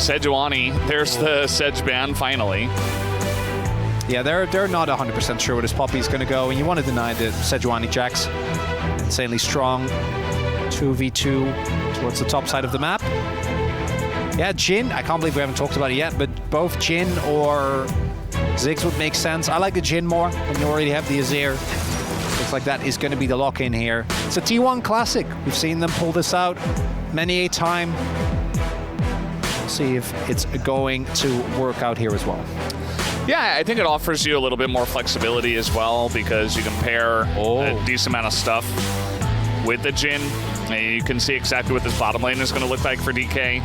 Sejuani, there's the Sedge ban finally. Yeah, they're not 100% sure where this Poppy is going to go, and you want to deny the Sejuani Jax. Insanely strong 2v2 towards the top side of the map. Yeah, Jhin, I can't believe we haven't talked about it yet, but both Jhin or Ziggs would make sense. I like the Jhin more when you already have the Azir. Looks like that is going to be the lock-in here. It's a T1 classic. We've seen them pull this out many a time. We'll see if it's going to work out here as well. Yeah, I think it offers you a little bit more flexibility as well because you can pair a decent amount of stuff with the Jhin. And you can see exactly what this bottom lane is going to look like for DK.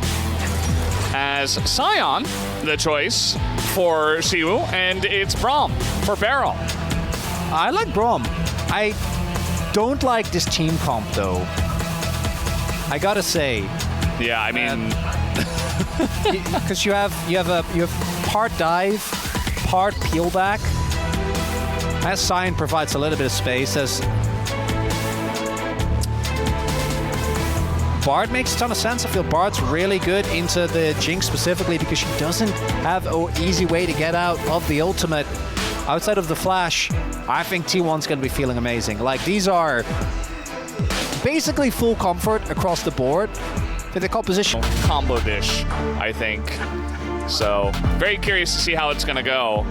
As Sion, the choice for Siwu, and it's Braum for Barrel. I like Braum. I don't like this team comp though. I gotta say. Yeah, I mean, because you have part dive, part peel back. As Sion provides a little bit of space, as Bard makes a ton of sense. I feel Bard's really good into the Jinx specifically because she doesn't have an easy way to get out of the ultimate. Outside of the flash, I think T1's going to be feeling amazing. Like, these are basically full comfort across the board for the composition. Combo dish, I think. So, very curious to see how it's going to go.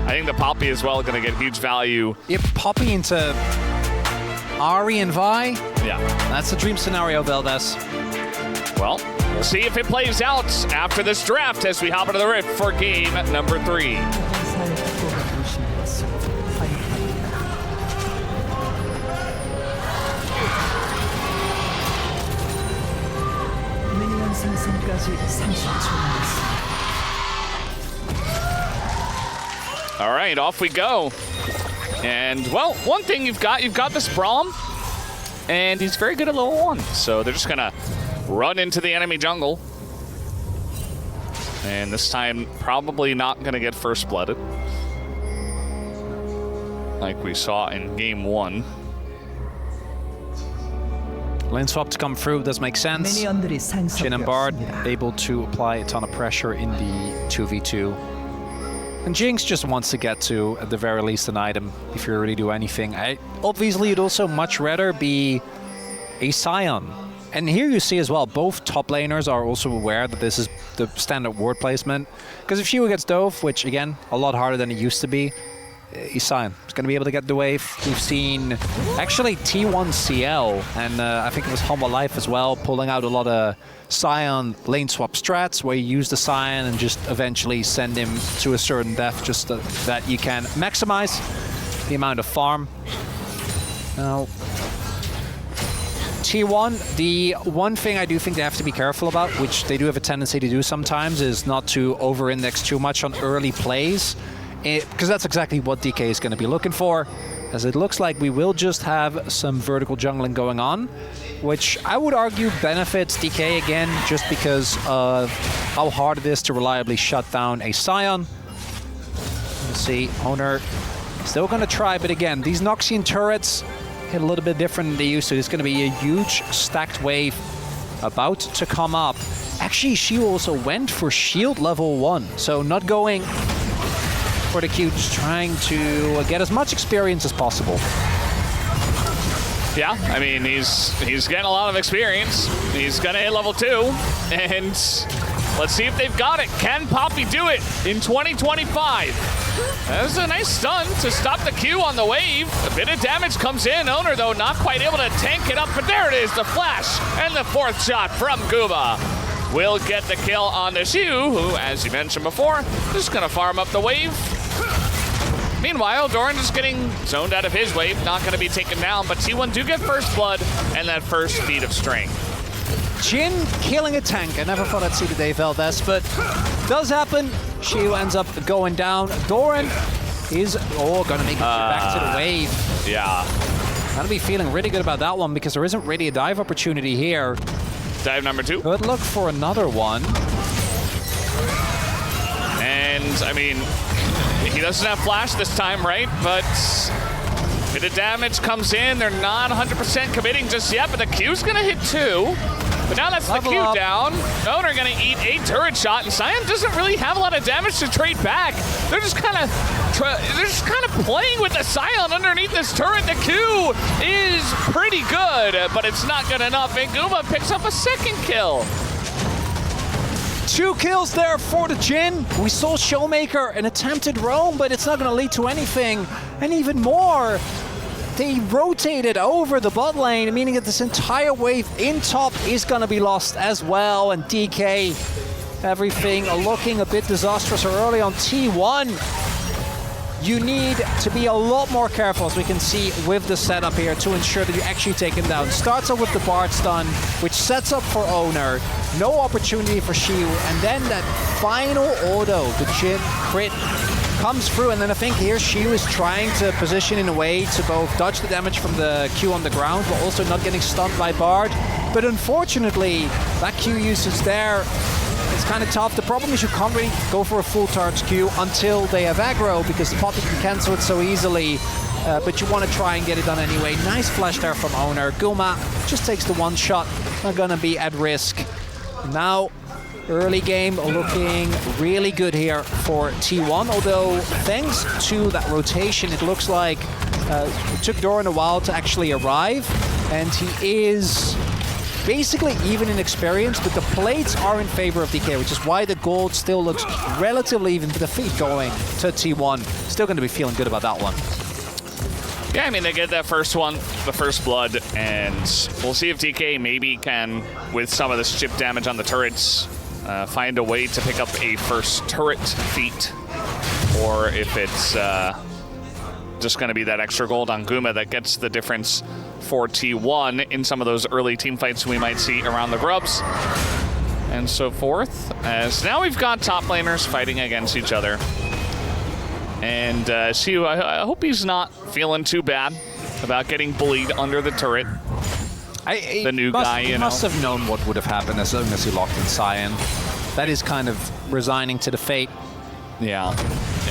I think the Poppy as well going to get huge value. Yep, Poppy into Ahri and Vi. Yeah. That's the dream scenario, Veldes. Well, we'll see if it plays out after this draft as we hop into the Rift for game number 3. All right, off we go. And, well, one thing you've got this Braum, and he's very good at level 1. So they're just going to run into the enemy jungle. And this time, probably not going to get first blooded, like we saw in game 1. Lane swap to come through does make sense. Jhin and Bard able to apply a ton of pressure in the 2v2. And Jinx just wants to get to, at the very least, an item if you really do anything. Obviously, you'd also much rather be a Sion. And here you see as well, both top laners are also aware that this is the standard ward placement. Because if Shiwa gets dove, which again, a lot harder than it used to be, Sion is going to be able to get the wave. We've seen actually T1 CL, and I think it was Humble Life as well, pulling out a lot of Sion lane swap strats where you use the Sion and just eventually send him to a certain depth just that you can maximize the amount of farm. Now, T1, the one thing I do think they have to be careful about, which they do have a tendency to do sometimes, is not to over-index too much on early plays. Because that's exactly what DK is going to be looking for, as it looks like we will just have some vertical jungling going on, which I would argue benefits DK again, just because of how hard it is to reliably shut down a Sion. Let's see, Oner still going to try, but again, these Noxian turrets hit a little bit different than they used to. It's going to be a huge stacked wave about to come up. Actually, she also went for shield level 1, so not going for the Q, just trying to get as much experience as possible. Yeah, I mean, he's getting a lot of experience. He's gonna hit level 2, and let's see if they've got it. Can Poppy do it in 2025? That was a nice stun to stop the Q on the wave. A bit of damage comes in. Oner, though, not quite able to tank it up, but there it is, the flash, and the 4th shot from Guma will get the kill on the Shu, who, as you mentioned before, just gonna farm up the wave. Meanwhile, Doran just getting zoned out of his wave, not going to be taken down, but T1 do get first blood and that first feat of strength. Jhin killing a tank. I never thought I'd see the day Veldes, but does happen. Shiu ends up going down. Doran is going to make it back to the wave. Yeah. Gonna be feeling really good about that one because there isn't really a dive opportunity here. Dive number 2. Good luck for another one. And, I mean, he doesn't have flash this time, right? But a bit of damage comes in. They're not 100% committing just yet, but the Q's gonna hit 2. But now that's Level the Q up. down. Oner gonna eat a turret shot, and Sion doesn't really have a lot of damage to trade back. They're just kind of playing with the Sion underneath this turret. The Q is pretty good, but it's not good enough. And Guma picks up a second kill. 2 kills there for the Jhin. We saw Showmaker, an attempted roam, but it's not going to lead to anything. And even more, they rotated over the bot lane, meaning that this entire wave in top is going to be lost as well. And DK, everything looking a bit disastrous early on T1. You need to be a lot more careful, as we can see with the setup here, to ensure that you actually take him down. Starts off with the Bard stun, which sets up for Oner. No opportunity for Shiu, and then that final auto, the Jhin crit, comes through, and then I think here Shiu is trying to position in a way to both dodge the damage from the Q on the ground, but also not getting stunned by Bard. But unfortunately, that Q usage there, it's kind of tough. The problem is you can't really go for a full charge Q until they have aggro, because the Poppy can cancel it so easily. But you want to try and get it done anyway. Nice flash there from Oner. Guma just takes the one shot. Not going to be at risk. Now, early game looking really good here for T1. Although, thanks to that rotation, it looks like it took Doran a while to actually arrive. And he is basically even in experience, but the plates are in favor of DK, which is why the gold still looks relatively even, with the feet going to T1. Still going to be feeling good about that one. Yeah, I mean, they get that first one, the first blood, and we'll see if DK maybe can, with some of this chip damage on the turrets, find a way to pick up a first turret feat, or if it's just going to be that extra gold on Guma that gets the difference for T1 in some of those early team fights we might see around the grubs and so forth. As now we've got top laners fighting against each other. And Shiu, I hope he's not feeling too bad about getting bullied under the turret. The new guy, you know. He must have known what would have happened as long as he locked in Sion. That is kind of resigning to the fate. Yeah.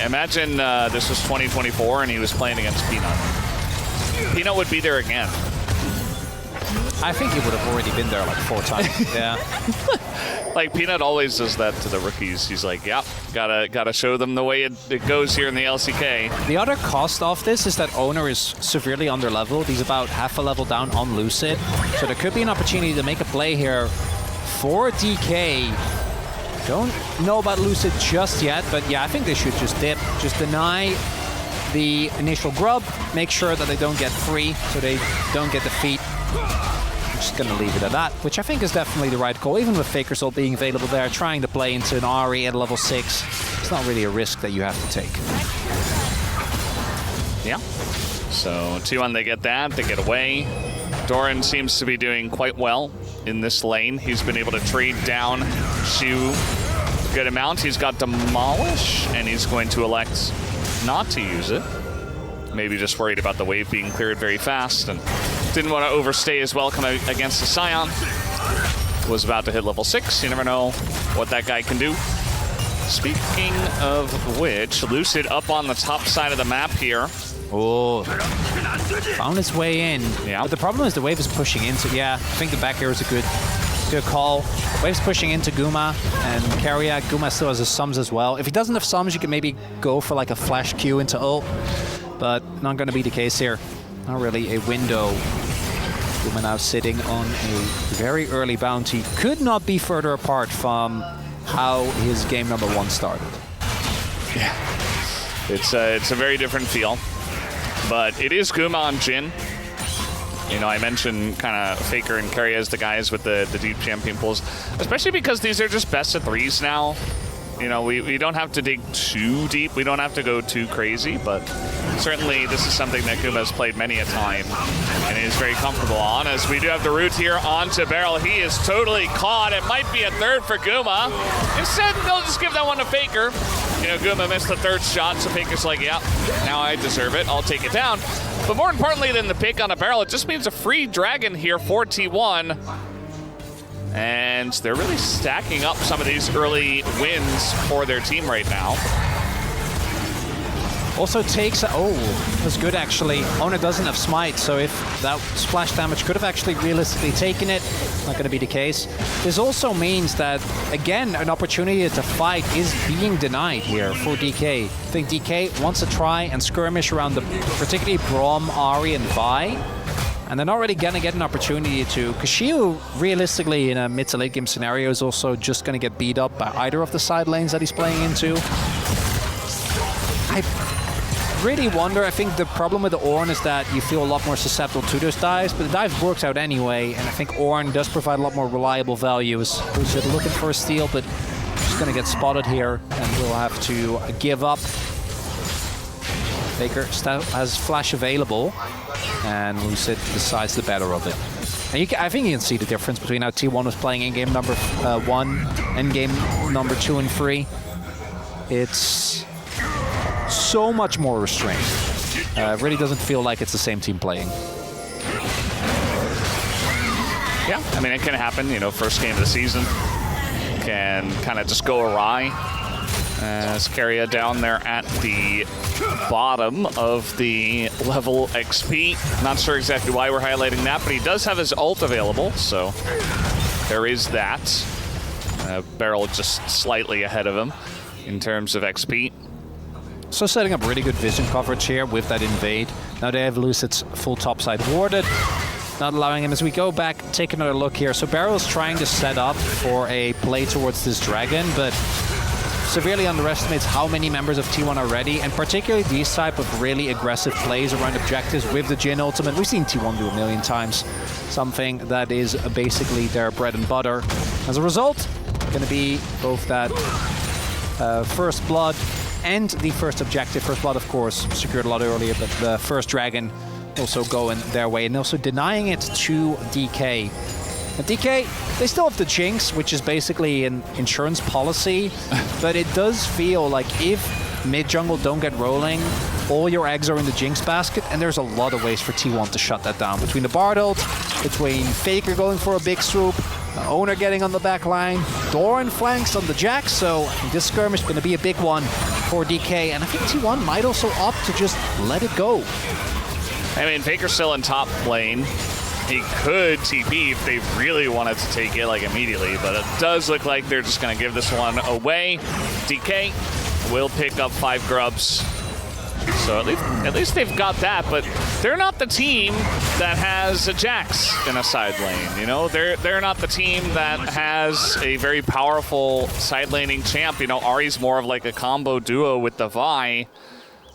Imagine this was 2024 and he was playing against Peanut. Peanut would be there again. I think he would have already been there like 4 times. Yeah. Like, Peanut always does that to the rookies. He's like, yep, gotta show them the way it goes here in the LCK. The other cost of this is that Oner is severely under-leveled. He's about half a level down on Lucid. So there could be an opportunity to make a play here for DK. Don't know about Lucid just yet, but yeah, I think they should just dip. Just deny the initial grub, make sure that they don't get free, so they don't get the feat. I'm just going to leave it at that, which I think is definitely the right call. Even with Faker's ult being available there, trying to play into an Ahri at level 6, it's not really a risk that you have to take. Yeah. So T1, they get that, they get away. Doran seems to be doing quite well in this lane. He's been able to trade down Shiu a good amount. He's got Demolish, and he's going to elect not to use it. Maybe just worried about the wave being cleared very fast and didn't want to overstay his welcome against the Sion. Was about to hit level 6. You never know what that guy can do. Speaking of which, Lucid up on the top side of the map here. Oh, found its way in. Yeah. But the problem is the wave is pushing into. Yeah, I think the back air is a good call. Wave's pushing into Guma and Keria. Guma still has his sums as well. If he doesn't have sums, you can maybe go for like a flash Q into ult, but not going to be the case here. Not really a window. Guma now sitting on a very early bounty. Could not be further apart from how his game number 1 started. Yeah, it's a very different feel. But it is Guma on Jhin. You know, I mentioned kind of Faker and Keria as the guys with the deep champion pools, especially because these are just best of 3s now. You know, we don't have to dig too deep. We don't have to go too crazy, but certainly this is something that Guma has played many a time and is very comfortable on. As we do have the root here onto Beryl. He is totally caught. It might be a third for Guma. Instead, they'll just give that one to Faker. You know, Guma missed the 3rd shot, so Faker's like, yeah, now I deserve it. I'll take it down. But more importantly than the pick on a barrel, it just means a free dragon here for T1. And they're really stacking up some of these early wins for their team right now. Also takes... Oh, that's good, actually. Oner doesn't have smite, so if that splash damage could have actually realistically taken it, not going to be the case. This also means that, again, an opportunity to fight is being denied here for DK. I think DK wants to try and skirmish around the particularly Braum, Ahri, and Vi. And they're not really going to get an opportunity to... Kashiu, realistically, in a mid to late game scenario, is also just going to get beat up by either of the side lanes that he's playing into. I really wonder, I think the problem with the Ornn is that you feel a lot more susceptible to those dives, but the dive works out anyway, and I think Ornn does provide a lot more reliable values. Who's looking for a steal, but just going to get spotted here, and will have to give up. Faker still has flash available, and Lucid decides the better of it. And I think you can see the difference between how T1 was playing in game number 1 and game number 2 and 3. It's so much more restrained. Really doesn't feel like it's the same team playing. Yeah, I mean, it can happen, you know, first game of the season. Can kind of just go awry. As Keria down there at the bottom of the level XP. Not sure exactly why we're highlighting that, but he does have his ult available, so there is that. Barrel just slightly ahead of him in terms of XP. So setting up really good vision coverage here with that invade. Now they have Lucid's full topside warded, not allowing him. As we go back, take another look here. So Barrel's trying to set up for a play towards this dragon, but severely underestimates how many members of T1 are ready, and particularly these type of really aggressive plays around objectives with the Jhin ultimate. We've seen T1 do a million times, something that is basically their bread and butter. As a result, going to be both that first blood and the first objective. First blood, of course, secured a lot earlier, but the first dragon also going their way, and also denying it to DK. At DK, they still have the Jinx, which is basically an insurance policy, but it does feel like if mid-jungle don't get rolling, all your eggs are in the Jinx basket, and there's a lot of ways for T1 to shut that down. Between the Bard ult, between Faker going for a big swoop, Oner getting on the back line, Doran flanks on the Jax, so I think this skirmish is going to be a big one for DK, and I think T1 might also opt to just let it go. I mean, Faker's still in top lane. He could TP if they really wanted to take it, like, immediately, but it does look like they're just going to give this one away. DK will pick up 5 grubs. So at least they've got that, but they're not the team that has a Jax in a side lane, you know? They're not the team that has a very powerful side laning champ. You know, Ahri's more of like a combo duo with the Vi.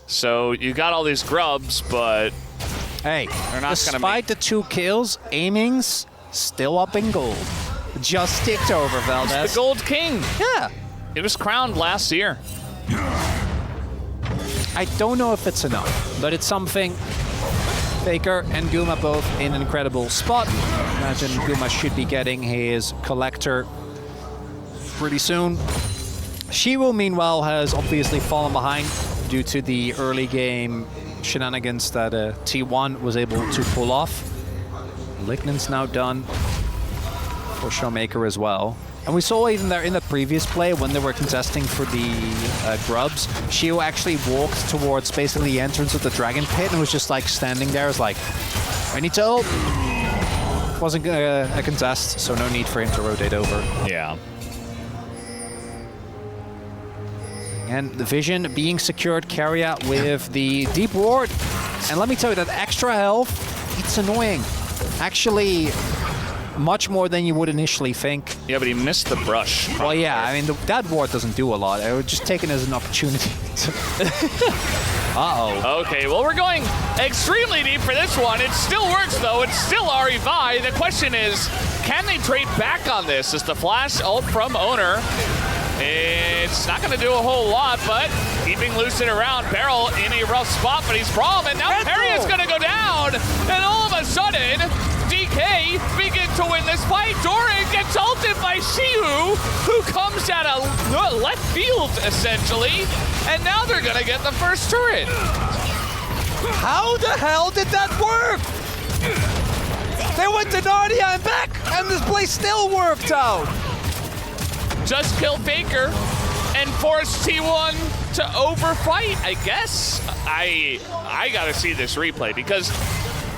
So you got all these grubs, but hey, they're not despite the 2 kills, aiming's still up in gold. Just ticked over, Valdez. He's the Gold King. Yeah. It was crowned last year. I don't know if it's enough, but it's something. Faker and Guma both in an incredible spot. Imagine Guma should be getting his collector pretty soon. Shiro, meanwhile, has obviously fallen behind due to the early game shenanigans that T1 was able to pull off. Lignan's now done for Showmaker as well. And we saw even there in the previous play when they were contesting for the grubs, Shio actually walked towards basically the entrance of the dragon pit and was just like standing there as like, I need to ult. Wasn't a contest, so no need for him to rotate over. Yeah. And the vision being secured, Keria with the deep ward. And let me tell you, that extra health, it's annoying. Actually, much more than you would initially think. Yeah, but he missed the brush. Well, yeah, I mean, that ward doesn't do a lot. I would just take it as an opportunity to... Uh-oh. Okay, well, we're going extremely deep for this one. It still works, though. It's still Ahri Vi. The question is, can they trade back on this? Is the flash ult from Oner? It's not going to do a whole lot, but keeping Lucid around. Barrel in a rough spot, but he's Braum, and now Keria's going to go down. And all of a sudden, DK begins to win this fight. Doran gets ulted by Shihu, who comes out of left field, essentially. And now they're going to get the first turret. How the hell did that work? They went to Narnia and back, and this play still worked out. Just kill Faker, and force T1 to overfight, I guess. I gotta see this replay because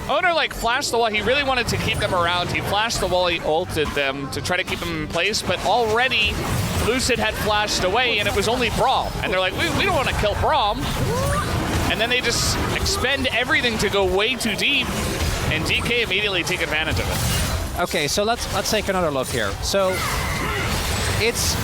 Oner like flashed the wall. He really wanted to keep them around. He flashed the wall, he ulted them to try to keep them in place, but already Lucid had flashed away and it was only Braum. And they're like, we don't want to kill Braum. And then they just expend everything to go way too deep, and DK immediately take advantage of it. Okay, so let's take another look here. So it's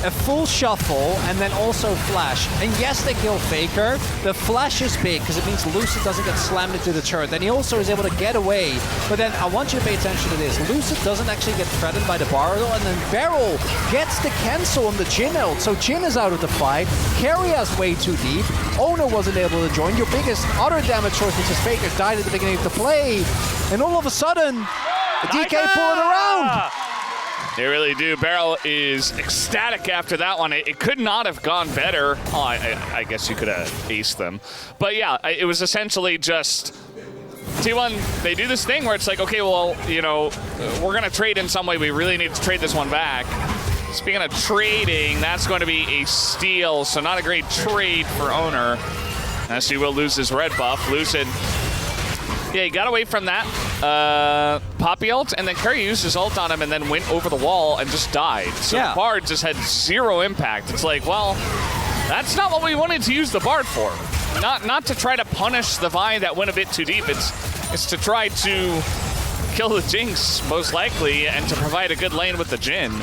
a full shuffle and then also flash. And yes, they kill Faker. The flash is big because it means Lucid doesn't get slammed into the turret. Then he also is able to get away. But then I want you to pay attention to this. Lucid doesn't actually get threatened by the Barrel, and then Beryl gets the cancel on the Jhin ult. So Jhin is out of the fight. Keria's way too deep. Oner wasn't able to join. Your biggest other damage source, which is Faker, died at the beginning of the play. And all of a sudden, DK pull it around. They really do. Beryl is ecstatic after that one. It could not have gone better. Oh, I guess you could have aced them. But yeah, it was essentially just T1, they do this thing where it's like, okay, well, you know, we're going to trade in some way. We really need to trade this one back. Speaking of trading, that's going to be a steal, so not a great trade for Oner. As he will lose his red buff. Lucid, yeah, he got away from that Poppy ult, and then Keria used his ult on him and then went over the wall and just died. So yeah. Bard just had zero impact. It's like, well, that's not what we wanted to use the Bard for. Not to try to punish the Vine that went a bit too deep. It's to try to kill the Jinx, most likely, and to provide a good lane with the Jhin.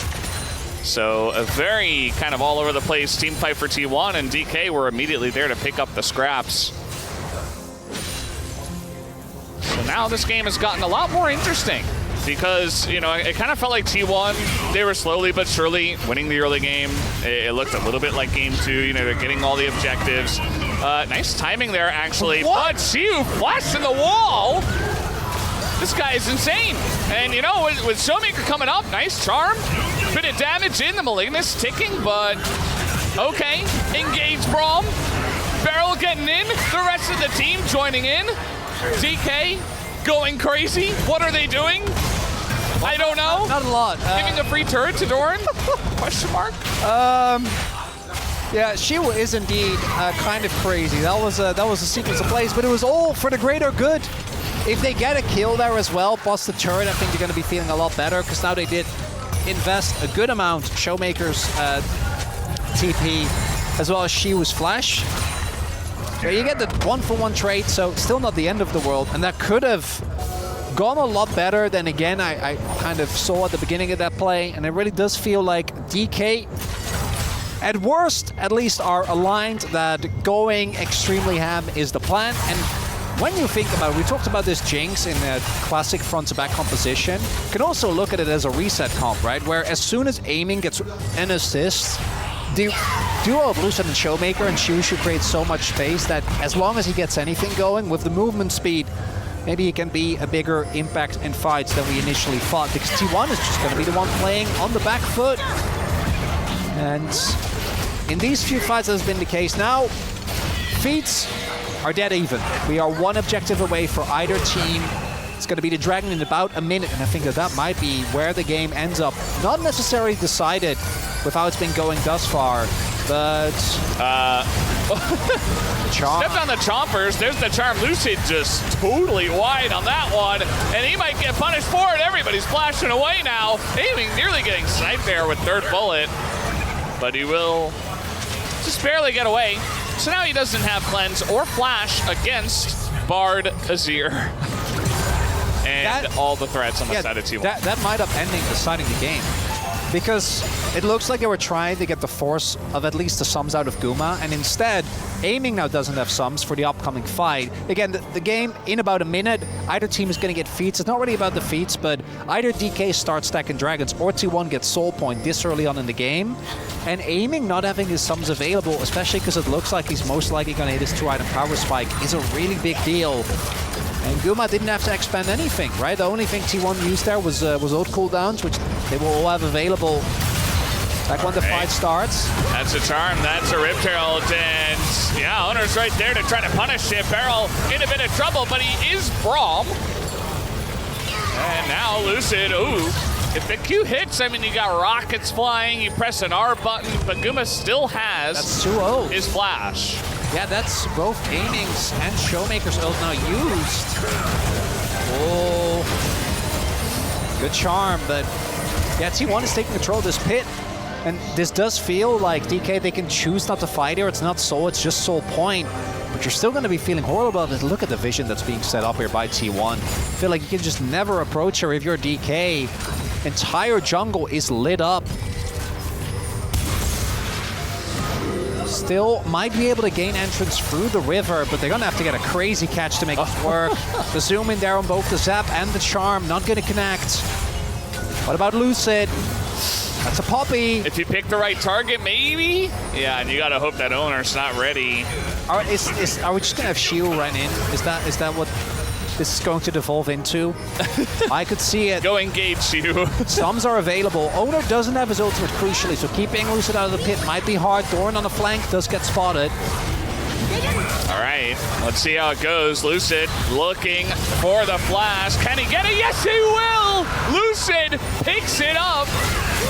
So a very kind of all over the place team fight for T1, and DK were immediately there to pick up the scraps. So now this game has gotten a lot more interesting because, you know, it kind of felt like T1, they were slowly but surely winning the early game. It looked a little bit like game 2, you know, they're getting all the objectives. Nice timing there, actually. What? But Siu flashed in the wall. This guy is insane. And, you know, with Showmaker coming up, nice charm. Bit of damage in, the Malignus ticking, but okay. Engage Braum. Beryl getting in. The rest of the team joining in. DK going crazy. What are they doing? I don't know. Not a lot. Giving a free turret to Doran? Question mark? Yeah, Shiwa is indeed kind of crazy. That was a sequence of plays, but it was all for the greater good. If they get a kill there as well, bust the turret, I think they're going to be feeling a lot better because now they did invest a good amount. Showmaker's TP as well as Shiwa's flash. Yeah, you get the 1-for-1 trade, so still not the end of the world, and that could have gone a lot better than, again, I kind of saw at the beginning of that play, and it really does feel like DK, at worst, at least are aligned that going extremely ham is the plan. And when you think about it, we talked about this Jinx in a classic front-to-back composition. You can also look at it as a reset comp, right? Where as soon as aiming gets an assist, the duo of Lucid and Showmaker and Shushu creates so much space that as long as he gets anything going with the movement speed, maybe he can be a bigger impact in fights than we initially thought, because T1 is just going to be the one playing on the back foot. And in these few fights that has been the case. Now, feats are dead even. We are one objective away for either team. It's going to be the Dragon in about a minute, and I think that might be where the game ends up. Not necessarily decided with how it's been going thus far, but... Stepped on the chompers. There's the charm. Lucid just totally wide on that one, and he might get punished for it. Everybody's flashing away now. Aiming, nearly getting sniped there with third bullet, but he will just barely get away. So now he doesn't have cleanse or flash against Bard, Azir, and all the threats on the side of T1. That might up ending deciding the game, because it looks like they were trying to get the force of at least the sums out of Guma, and instead, aiming now doesn't have sums for the upcoming fight. Again, the game, in about a minute, either team is going to get feats. It's not really about the feats, but either DK starts stacking dragons or T1 gets soul point this early on in the game. And aiming not having his sums available, especially because it looks like he's most likely going to hit his 2-item power spike, is a really big deal. And Guma didn't have to expend anything, right? The only thing T1 used there was ult cooldowns, which they will all have available back when the fight starts. That's a charm, that's a Rip Herald, and yeah, Oner's right there to try to punish it. Beryl in a bit of trouble, but he is Braum. And now Lucid, ooh, If the Q hits, I mean, you got rockets flying, you press an R button, but Guma still has That's 2 ults. his flash. Yeah, that's both Aiming's and Showmaker's ult now used. Oh, good charm, but yeah, T1 is taking control of this pit. And this does feel like DK, they can choose not to fight here. It's not soul, it's just soul point. But you're still going to be feeling horrible about it. Look at the vision that's being set up here by T1. I feel like you can just never approach her if you're DK. Entire jungle is lit up. Still might be able to gain entrance through the river, but they're going to have to get a crazy catch to make it work. The zoom in there on both the zap and the charm, not going to connect. What about Lucid? That's a Poppy. If you pick the right target, maybe? Yeah, and you gotta hope that Oner's not ready. Are we just gonna have Shield run in? Is that what this is going to devolve into? I could see it. Go engage you. Stuns are available. Oner doesn't have his ultimate crucially, so keeping Lucid out of the pit might be hard. Doran on the flank does get spotted. All right, let's see how it goes. Lucid looking for the flash. Can he get it? Yes, he will! Lucid picks it up,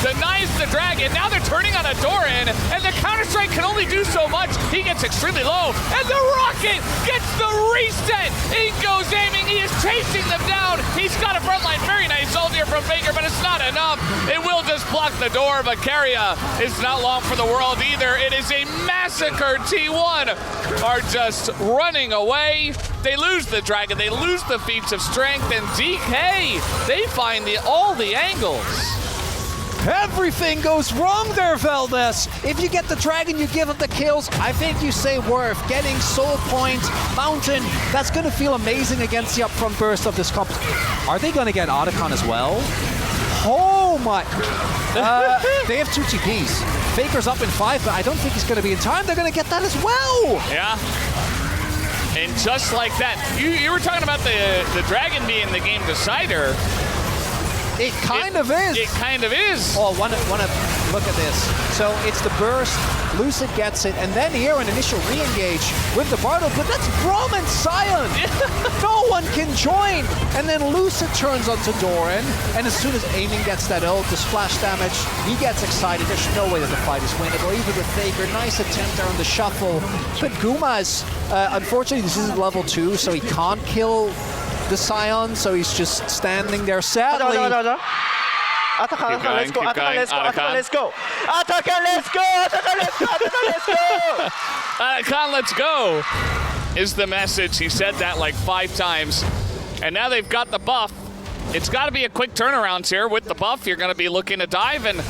denies the dragon. Now they're turning on a Doran, and the counter-strike can only do so much. He gets extremely low, and the rocket gets the reset. In goes Aiming. He is chasing them down. He's got a frontline. Very nice ult here from Faker, but it's not enough. It will just block the door, but Keria is not long for the world either. It is a massacre. T1 are just running away. They lose the dragon. They lose the feats of strength, and DK, they find all the angles. Everything goes wrong there, Valdez. If you get the dragon, you give up the kills. I think you say worth getting soul point, mountain. That's going to feel amazing against the upfront burst of this comp. Are they going to get Otacon as well? Oh my. They have 2 TPs. Faker's up in 5, but I don't think he's going to be in time. They're going to get that as well. Yeah. And just like that, you were talking about the dragon being the game decider. It kind of is. It kind of is. Oh, wanna look at this. So it's the burst, Lucid gets it, and then here an initial re-engage with the Bardo, but that's Braum and Sion. No one can join. And then Lucid turns onto Doran, and as soon as Aiming gets that ult, the splash damage, he gets excited. There's no way that the fight is winnable, even with Faker. Nice attempt there on the shuffle. But Guma's, unfortunately, this isn't level 2, so he can't kill the Sion, so he's just standing there sadly. Atakan, let's go. Atakan, let's go. Atakan, let's go. Atakan, let's go. Atakan, let's go. Atakan, let's go. Atakan, let's go is the message. He said that like 5 times. And now they've got the buff. It's got to be a quick turnaround here. With the buff, you're going to be looking to dive. And,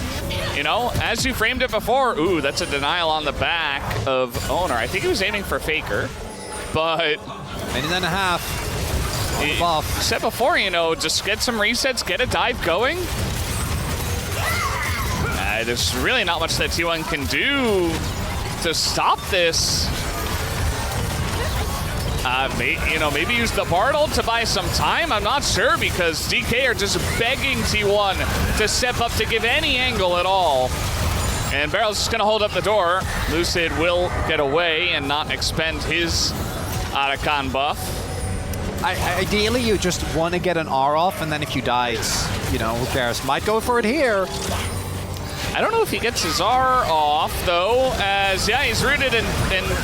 you know, as you framed it before, ooh, that's a denial on the back of Oner. I think he was aiming for Faker, but... Minute and a half. Buff. Said before, you know, just get some resets, get a dive going. There's really not much that T1 can do to stop this. Maybe use the Bard ult to buy some time. I'm not sure, because DK are just begging T1 to step up to give any angle at all. And Barrel's just gonna hold up the door. Lucid will get away and not expend his Otacon buff. Ideally, you just want to get an R off, and then if you die, it's, you know, who cares? Might go for it here. I don't know if he gets his R off, though, as, yeah, he's rooted in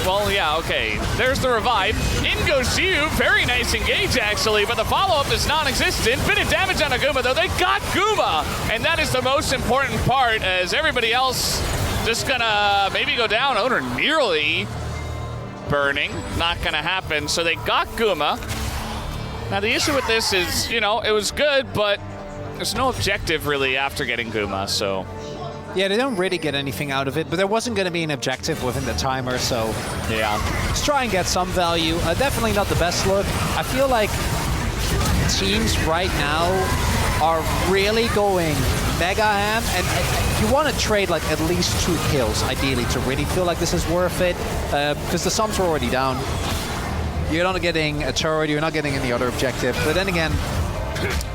well, yeah, okay. There's the revive. In goes you. Very nice engage, actually, but the follow-up is non-existent. Bit of damage on a Guma, though. They got Guma, and that is the most important part, as everybody else just gonna maybe go down. Oner nearly burning. Not gonna happen, so they got Guma. Now, the issue with this is, you know, it was good, but there's no objective, really, after getting Guma, so... Yeah, they don't really get anything out of it, but there wasn't going to be an objective within the timer, so... Yeah. Let's try and get some value. Definitely not the best look. I feel like teams right now are really going mega ham, and you want to trade like at least 2 kills, ideally, to really feel like this is worth it, because the sums are already down. You're not getting a turret, you're not getting any other objective, but then again,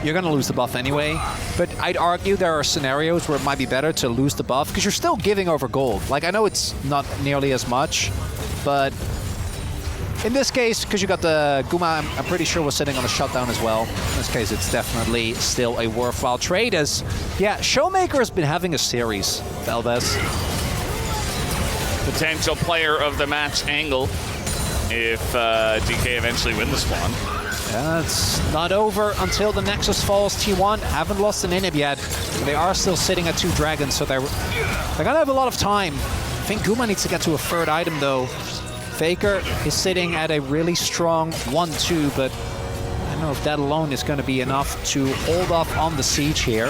you're going to lose the buff anyway. But I'd argue there are scenarios where it might be better to lose the buff, because you're still giving over gold. Like, I know it's not nearly as much, but In this case, because you got the Guma, I'm pretty sure was sitting on a shutdown as well. In this case, it's definitely still a worthwhile trade as, yeah, Showmaker has been having a series, Valdez. Potential player of the match angle if DK eventually win the spawn. Yeah, it's not over until the Nexus falls. T1 haven't lost an inhib yet. They are still sitting at 2 dragons, so they're gonna have a lot of time. I think Guma needs to get to a 3rd item though. Faker is sitting at a really strong 1-2, but I don't know if that alone is going to be enough to hold off on the siege here.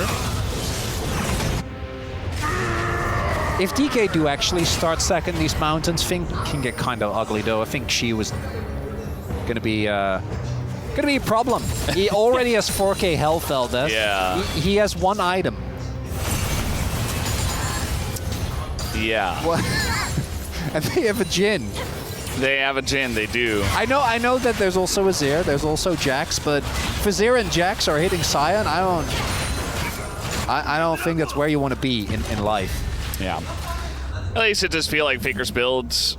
If DK do actually start stacking these mountains, things can get kind of ugly though. I think she was going to be a problem. He already has 4k health, Valdez. Yeah. He has 1 item. Yeah. What? And they have a Jhin. They have a Jhin, they do. I know that there's also a Zir, there's also Jax, but if Zir and Jax are hitting Sion, I don't think that's where you want to be in life. Yeah. At least it does feel like Faker's builds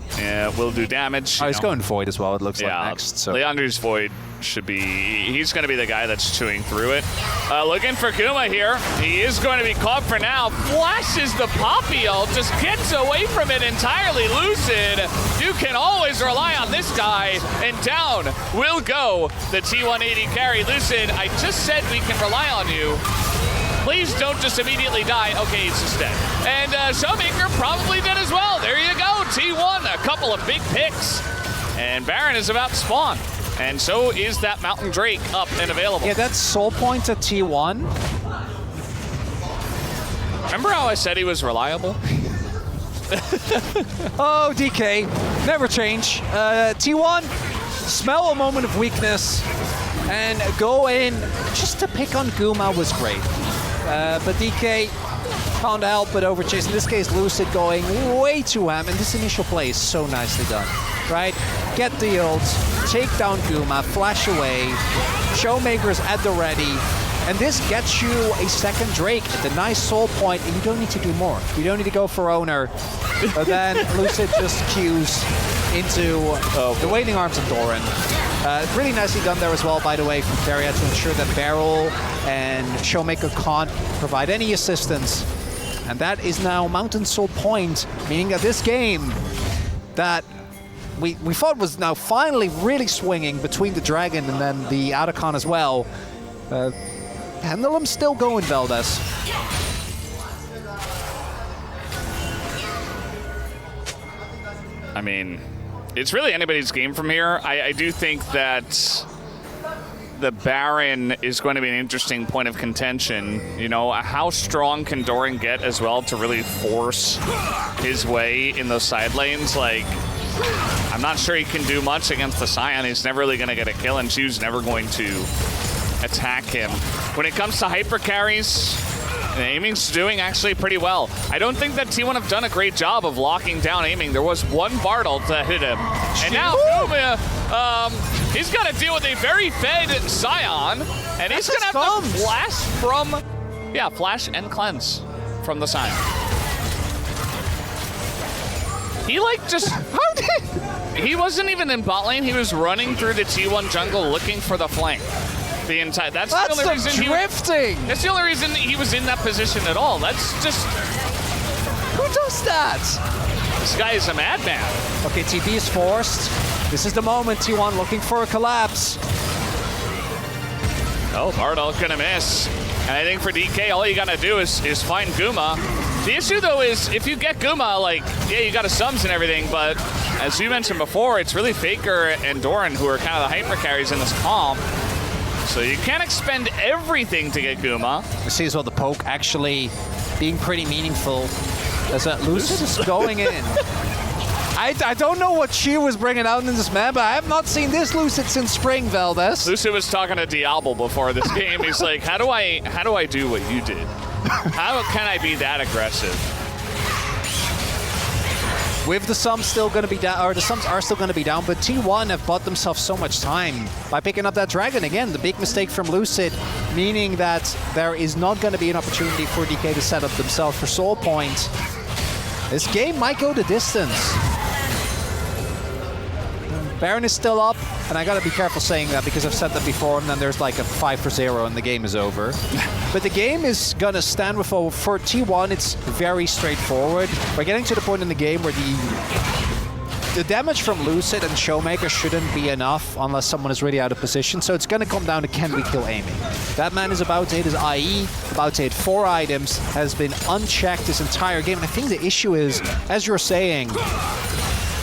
will do damage. Oh, he's going Void as well, it looks like Yeah, next. So. Leandre's Void should be... He's going to be the guy that's chewing through it. Looking for Guma here. He is going to be caught for now. Flashes the Poppy ult, just gets away from it entirely. Lucid, you can always rely on this guy. And down will go the T180 carry. Lucid, I just said we can rely on you. Please don't just immediately die. Okay, he's just dead. And Showmaker probably did as well. There you go, T1, a couple of big picks. And Baron is about to spawn. And so is that Mountain Drake up and available. Yeah, that's soul point at T1. Remember how I said he was reliable? Oh, DK, never change. T1, smell a moment of weakness and go in just to pick on Guma was great. But DK can't help but overchase. In this case, Lucid going way too ham, and this initial play is so nicely done, right? Get the ult, take down Guma, flash away, Showmaker's at the ready, and this gets you a 2nd Drake at the nice soul point, and you don't need to do more. You don't need to go for Oner, but then Lucid just queues into the waiting arms of Doran. Really nicely done there as well, by the way, from Keria to ensure that Barrel and Showmaker can't provide any assistance. And that is now Mountain Soul Point, meaning that this game that we thought was now finally really swinging between the Dragon and then the Atacon as well. Pendulum's still going, Valdez. I mean, it's really anybody's game from here. I do think that the Baron is going to be an interesting point of contention. You know, how strong can Doran get as well to really force his way in those side lanes? Like, I'm not sure he can do much against the Sion. He's never really going to get a kill, and Chu's never going to attack him. When it comes to hyper carries, aiming's doing actually pretty well. I don't think that T1 have done a great job of locking down aiming. There was one Bartle that hit him. And now Guma, he's got to deal with a very fed Sion. And he's going to have to flash from... Yeah, flash and cleanse from the Sion. He like just... How did... He wasn't even in bot lane. He was running through the T1 jungle looking for the flank. The entire that's the only reason drifting. That's the only reason he was in that position at all. That's just who does that? This guy is a madman. Okay, TP is forced. This is the moment. T1 looking for a collapse. Oh, Bartle gonna miss. And I think for DK, all you gotta do is find Guma. The issue though is if you get Guma, like, yeah, you got a sums and everything, but as you mentioned before, it's really Faker and Doran who are kind of the hyper carries in this comp. So you can't expend everything to get Guma. You see as well the poke actually being pretty meaningful. As Lucid is going in. I don't know what she was bringing out in this man, but I have not seen this Lucid since spring, Valdez. Lucid was talking to Diablo before this game. He's like, how do I do what you did? How can I be that aggressive? With the sums still going to be down, or the sums are still going to be down, but T1 have bought themselves so much time by picking up that Dragon. Again, the big mistake from Lucid, meaning that there is not going to be an opportunity for DK to set up themselves for Soul Point. This game might go the distance. Baron is still up, and I gotta be careful saying that because I've said that before, and then there's like a 5-0 and the game is over. But the game is gonna stand with for T1. It's very straightforward. We're getting to the point in the game where the damage from Lucid and Showmaker shouldn't be enough unless someone is really out of position. So it's gonna come down to can we kill aiming. That man is about to hit his IE, about to hit 4 items, has been unchecked this entire game. And I think the issue is, as you're saying,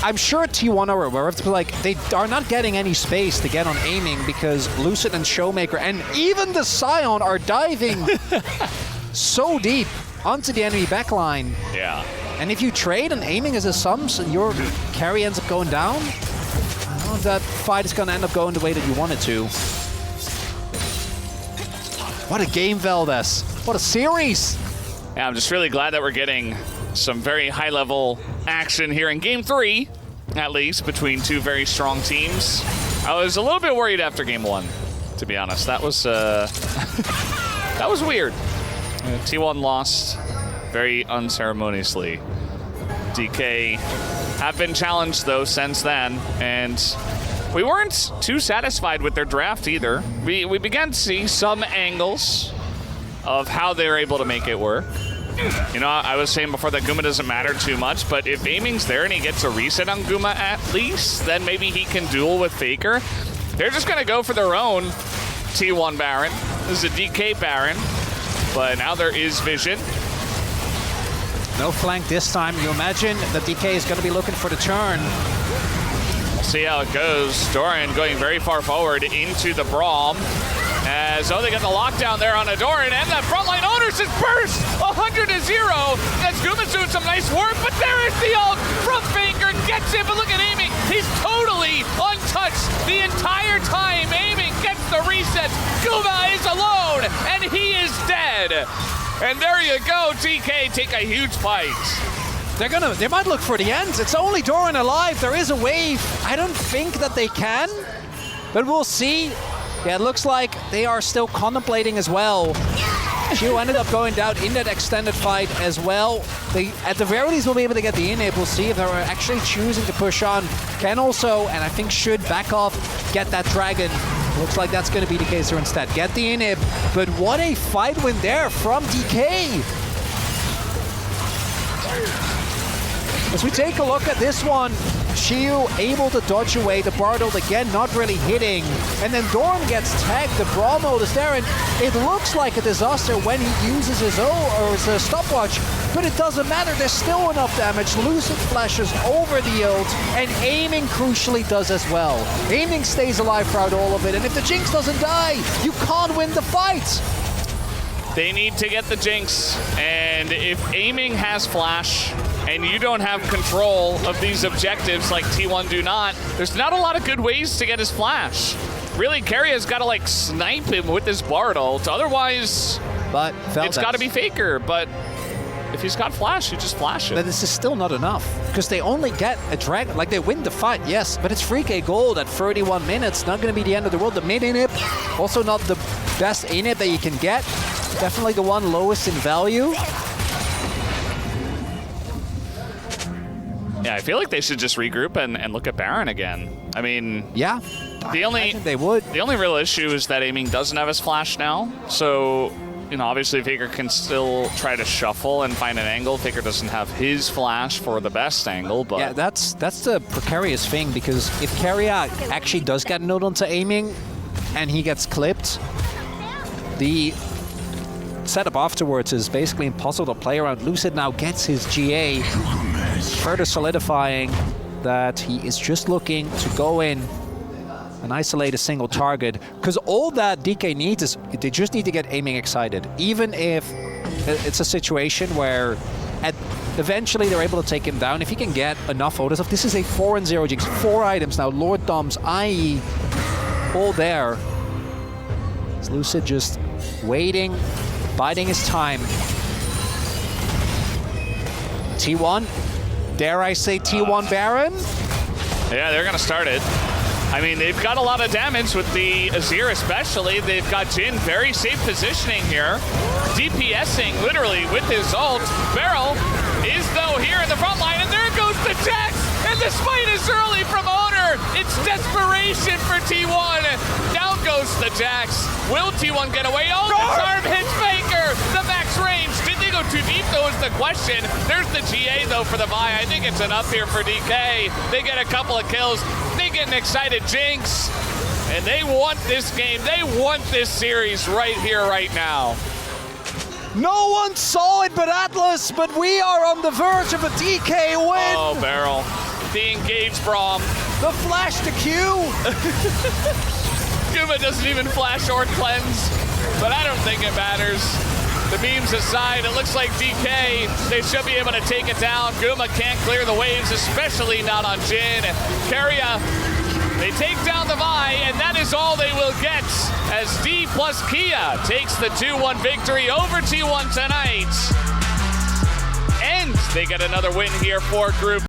I'm sure T1 are aware of it, but like, they are not getting any space to get on aiming because Lucid and Showmaker and even the Scion are diving so deep onto the enemy backline. Yeah. And if you trade and aiming as a sums and your carry ends up going down, I don't know if that fight is going to end up going the way that you want it to. What a game, Valdez. What a series. Yeah, I'm just really glad that we're getting some very high-level action here in Game 3, at least, between two very strong teams. I was a little bit worried after Game 1, to be honest. That was that was weird. T1 lost very unceremoniously. DK have been challenged, though, since then, and we weren't too satisfied with their draft either. We began to see some angles of how they're able to make it work. You know, I was saying before that Guma doesn't matter too much, but if aiming's there and he gets a reset on Guma at least, then maybe he can duel with Faker. They're just going to go for their own T1 Baron. This is a DK Baron, but now there is vision. No flank this time. You imagine that DK is going to be looking for the turn. We'll see how it goes. Doran going very far forward into the Braum. As they get the lockdown there on Adoran, and that frontline Oner just burst 100-0. As Guma's doing some nice work, but there is the ult from Faker, gets it, but look at aiming. He's totally untouched the entire time. Aiming gets the reset. Guma is alone, and he is dead. And there you go, DK take a huge fight. They might look for the ends. It's only Doran alive. There is a wave. I don't think that they can, but we'll see. Yeah, it looks like they are still contemplating as well. Gio ended up going down in that extended fight as well. They, at the very least, will be able to get the inhib. We'll see if they're actually choosing to push on. Can also, and I think should back off, get that dragon. Looks like that's going to be the case here instead. Get the inhib, but what a fight win there from DK. As we take a look at this one, Chiu able to dodge away, the Bardold again not really hitting, and then Doran gets tagged, the Braum ult is there, and it looks like a disaster when he uses his ult or his stopwatch, but it doesn't matter, there's still enough damage. Lucid flashes over the ult, and aiming crucially does as well. Aiming stays alive throughout all of it, and if the Jinx doesn't die, you can't win the fight. They need to get the Jinx, and if aiming has flash, and you don't have control of these objectives like T1 do not, there's not a lot of good ways to get his flash. Really, Keria's got to like snipe him with his Bard ult, otherwise but it's got to be Faker, but if he's got flash, you just flash it. But this is still not enough, because they only get a dragon, like they win the fight, yes, but it's 3k gold at 31 minutes, not going to be the end of the world. The mid inhib, also not the best inhib that you can get, definitely the one lowest in value. Yeah, I feel like they should just regroup and look at Baron again. I mean, yeah, the only real issue is that aiming doesn't have his flash now. So, you know, obviously Faker can still try to shuffle and find an angle. Faker doesn't have his flash for the best angle, but yeah, that's the precarious thing, because if Keria actually does get node onto aiming and he gets clipped, the setup afterwards is basically impossible to play around. Lucid now gets his GA, further solidifying that he is just looking to go in and isolate a single target, because all that DK needs is they just need to get aiming excited, even if it's a situation where eventually they're able to take him down. If he can get enough photos of this, is a 4-0 Jinx, 4 items now, Lord Dom's IE all there. It's Lucid just waiting, biding his time. T1, dare I say T1 Baron? Yeah, they're gonna start it. I mean, they've got a lot of damage with the Azir especially. They've got Jhin very safe positioning here. DPSing literally with his ult. Beryl is though here in the front line, and there goes the Jax! And the smite is early from Oner! It's desperation for T1. Down goes the Jax. Will T1 get away? Oh, the Charm hits Faker. The max range. Did they go too deep, though, is the question. There's the GA, though, for the Vi. I think it's enough here for DK. They get a couple of kills. They get an excited Jinx. And they want this game. They want this series right here, right now. No one saw it but Atlas, but we are on the verge of a DK win. Oh, Barrel. The engaged Braum. The flash to Q. Guma doesn't even flash or cleanse, but I don't think it matters. The memes aside, it looks like DK, they should be able to take it down. Guma can't clear the waves, especially not on Jhin. Keria, they take down the Vi, and that is all they will get as DPLUS Kia takes the 2-1 victory over T1 tonight. And they get another win here for Group